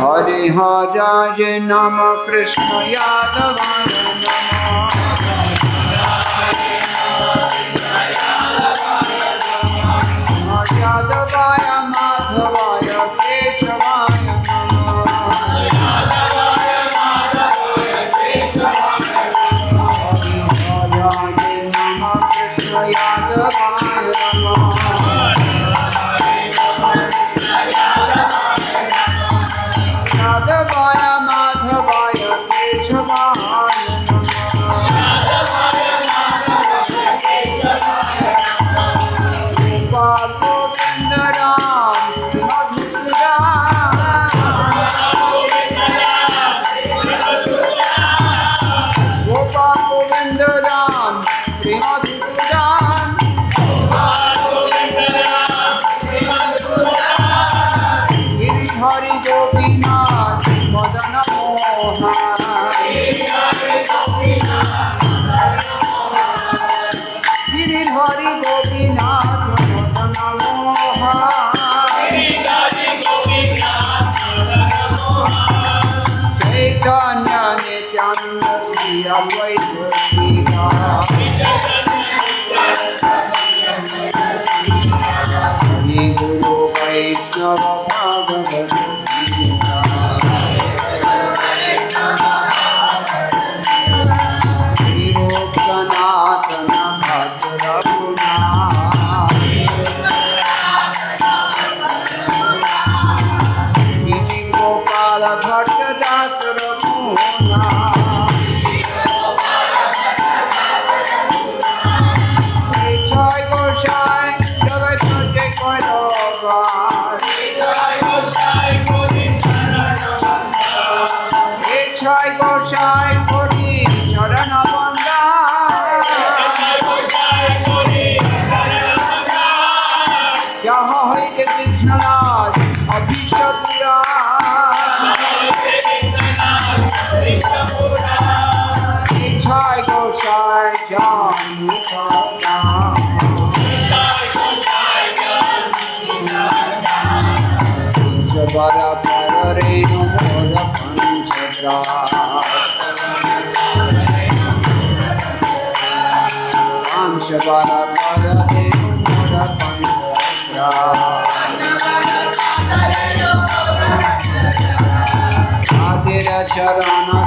Hare Hare Nama Krishna Yadavaya Nama Yadavaya Madhavaya Keshavaya Nama Hare Hare Nama Krishna Yadavaya Nama Yadavaya Madhavaya Keshavaya Gopal Govinda Ram Madhusudan Gopal Govinda Ram Madhusudan Giridhari Gopinath Madana Mohan Giridhari Gopinath Madana Mohan Chaitanya Nityananda Sri Advaita Sri Guru Vaishnava Bhagavad Gita Sri Rup Sanatana Bhadra Guna Sri Gopala Bhatta Das Rakuna Jai Goshai Jagat Jai Goilogar Jai Goshai Kori Charana Banda Yaha Hoite Krishna Raj Abhishta Pura Jai Goshai Jai Mukha Jabara Parare Namora Panchadra Jabara Parare Namora Panchadra Adira Charana